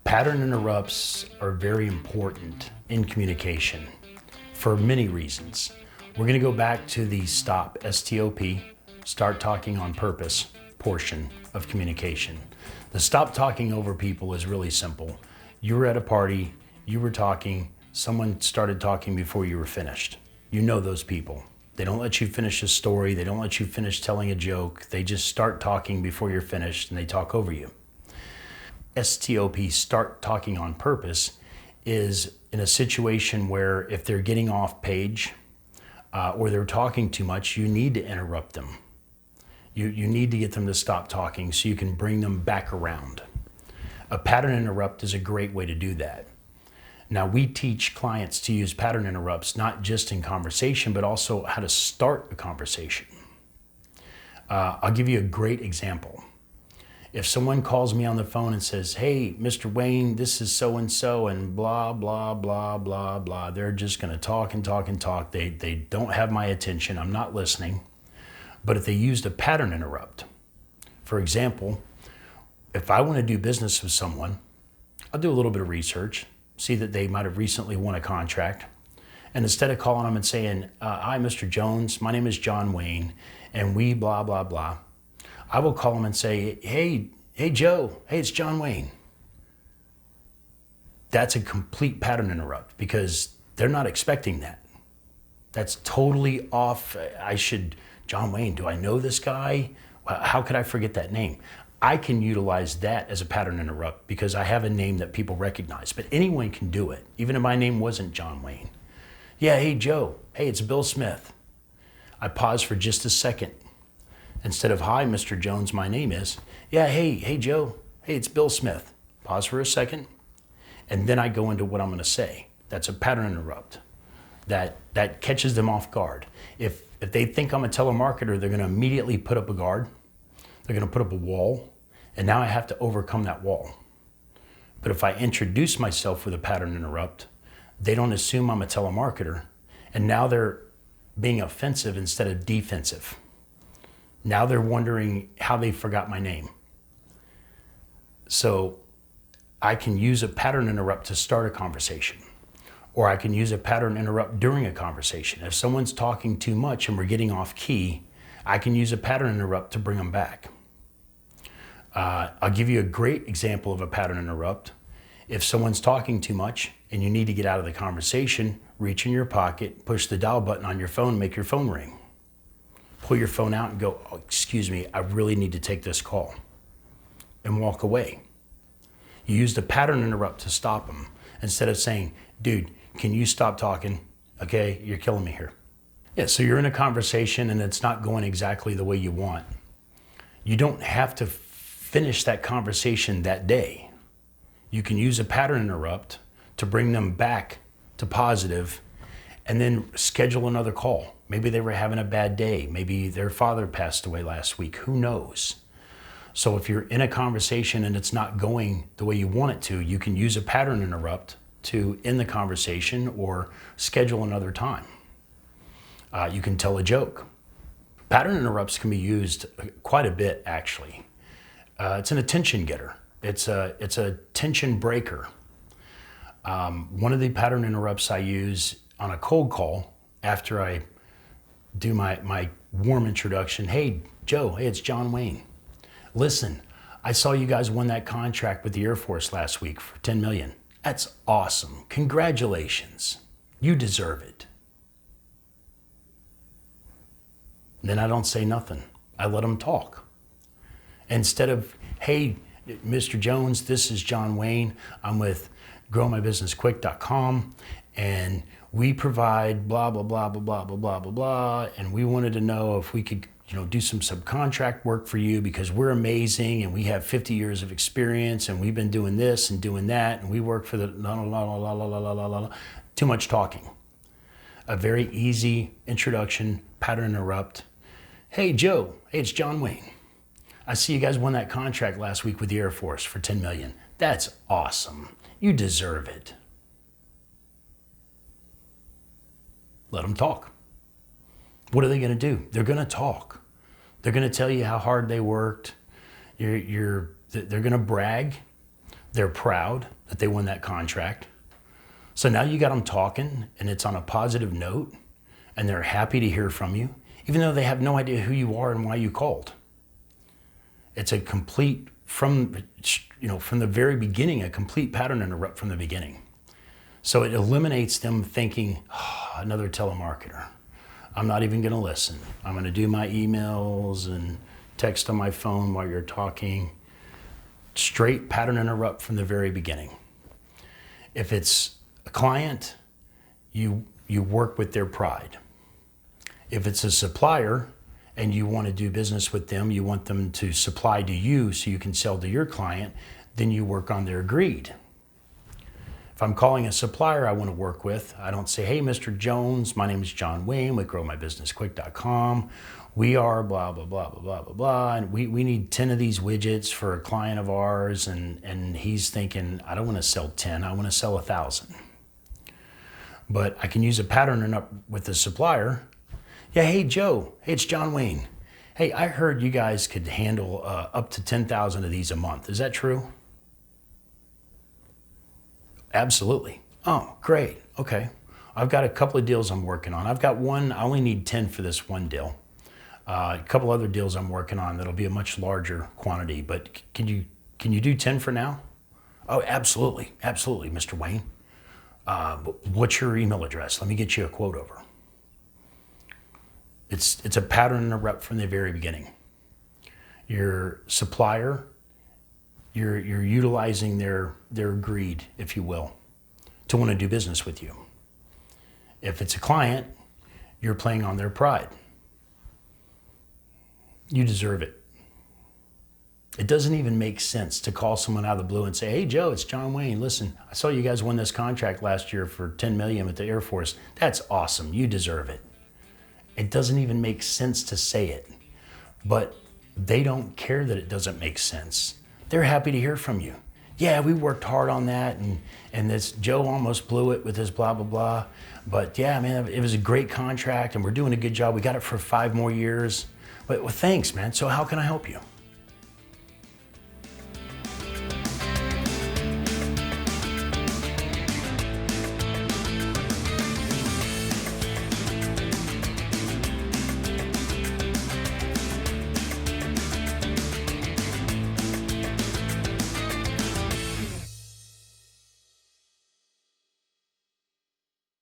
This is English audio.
Pattern interrupts are very important in communication for many reasons. We're going to go back to the stop, S-T-O-P, start talking on purpose portion of communication. The stop talking over people is really simple. You were at a party, you were talking, someone started talking before you were finished. You know those people. They don't let you finish a story, they don't let you finish telling a joke, they just start talking before you're finished and they talk over you. STOP, start talking on purpose, is in a situation where if they're getting off page or they're talking too much, you need to interrupt them. You need to get them to stop talking so you can bring them back around. A pattern interrupt is a great way to do that. Now, we teach clients to use pattern interrupts not just in conversation, but also how to start a conversation. I'll give you a great example. If someone calls me on the phone and says, "Hey, Mr. Wayne, this is so-and-so," and blah, blah, blah, blah, blah, they're just gonna talk and talk and talk. They don't have my attention, I'm not listening. But if they used a pattern interrupt, for example, if I wanna do business with someone, I'll do a little bit of research, see that they might have recently won a contract. And instead of calling them and saying, "Hi, Mr. Jones, my name is John Wayne, and we blah, blah, blah," I will call them and say, hey, Joe, hey, it's John Wayne. That's a complete pattern interrupt because they're not expecting that. That's totally off. John Wayne, do I know this guy? How could I forget that name? I can utilize that as a pattern interrupt because I have a name that people recognize, but anyone can do it, even if my name wasn't John Wayne. Yeah, hey, Joe, hey, it's Bill Smith. I pause for just a second. Instead of, "Hi, Mr. Jones, my name is," "Yeah, hey, Joe, hey, it's Bill Smith." Pause for a second, and then I go into what I'm gonna say. That's a pattern interrupt. That catches them off guard. If they think I'm a telemarketer, they're gonna immediately put up a guard. They're gonna put up a wall, and now I have to overcome that wall. But if I introduce myself with a pattern interrupt, they don't assume I'm a telemarketer, and now they're being offensive instead of defensive. Now they're wondering how they forgot my name. So I can use a pattern interrupt to start a conversation, or I can use a pattern interrupt during a conversation. If someone's talking too much and we're getting off key, I can use a pattern interrupt to bring them back. I'll give you a great example of a pattern interrupt. If someone's talking too much and you need to get out of the conversation, reach in your pocket, push the dial button on your phone, make your phone ring. Pull your phone out and go, "Oh, excuse me, I really need to take this call," and walk away. You used a pattern interrupt to stop them instead of saying, "Dude, can you stop talking? Okay, you're killing me here." Yeah, so you're in a conversation and it's not going exactly the way you want. You don't have to finish that conversation that day. You can use a pattern interrupt to bring them back to positive and then schedule another call. Maybe they were having a bad day. Maybe their father passed away last week. Who knows? So if you're in a conversation and it's not going the way you want it to, you can use a pattern interrupt to end the conversation or schedule another time. You can tell a joke. Pattern interrupts can be used quite a bit, actually. It's an attention getter. It's a tension breaker. One of the pattern interrupts I use on a cold call after I do my warm introduction. "Hey, Joe, hey, it's John Wayne. Listen, I saw you guys won that contract with the Air Force last week for $10 million. That's awesome. Congratulations. You deserve it." Then I don't say nothing. I let them talk. Instead of, "Hey, Mr. Jones, this is John Wayne. I'm with GrowMyBusinessQuick.com, and we provide blah, blah, blah, blah, blah, blah, blah, blah, blah, and we wanted to know if we could, do some subcontract work for you because we're amazing and we have 50 years of experience and we've been doing this and doing that and we work for the la, la, la, la, la, la, la, la." Too much talking. A very easy introduction, pattern interrupt. "Hey, Joe, hey, it's John Wayne. I see you guys won that contract last week with the Air Force for $10 million. That's awesome. You deserve it." Let them talk. What are they going to do? They're going to talk. They're going to tell you how hard they worked. They're going to brag. They're proud that they won that contract. So now you got them talking and it's on a positive note and they're happy to hear from you, even though they have no idea who you are and why you called. It's a complete, from the very beginning, a complete pattern interrupt from the beginning. So it eliminates them thinking, oh, another telemarketer. I'm not even gonna listen. I'm gonna do my emails and text on my phone while you're talking. Straight pattern interrupt from the very beginning. If it's a client, you work with their pride. If it's a supplier and you want to do business with them, you want them to supply to you so you can sell to your client, then you work on their greed. If I'm calling a supplier I want to work with, I don't say, hey, Mr. Jones, my name is John Wayne with GrowMyBusinessQuick.com. We are blah, blah, blah, blah, blah, blah, blah. And we need 10 of these widgets for a client of ours. And he's thinking, I don't want to sell 10, I want to sell 1,000. But I can use a pattern up with the supplier. Yeah, hey, Joe, hey, it's John Wayne. Hey, I heard you guys could handle up to 10,000 of these a month. Is that true? Absolutely. Oh, great. Okay. I've got a couple of deals I'm working on. I've got one, I only need 10 for this one deal. A couple other deals I'm working on that'll be a much larger quantity, but can you do 10 for now? Oh, absolutely. Absolutely, Mr. Wayne. What's your email address? Let me get you a quote over. It's a pattern interrupt from the very beginning. Your supplier, you're utilizing their greed, if you will, to want to do business with you. If it's a client, you're playing on their pride. You deserve it. It doesn't even make sense to call someone out of the blue and say, hey, Joe, it's John Wayne. Listen, I saw you guys won this contract last year for $10 million with the Air Force. That's awesome. You deserve it. It doesn't even make sense to say it. But they don't care that it doesn't make sense. They're happy to hear from you. Yeah, we worked hard on that, and this Joe almost blew it with his blah, blah, blah. But yeah, man, it was a great contract, and we're doing a good job. We got it for 5 more years. But well, thanks, man. So how can I help you?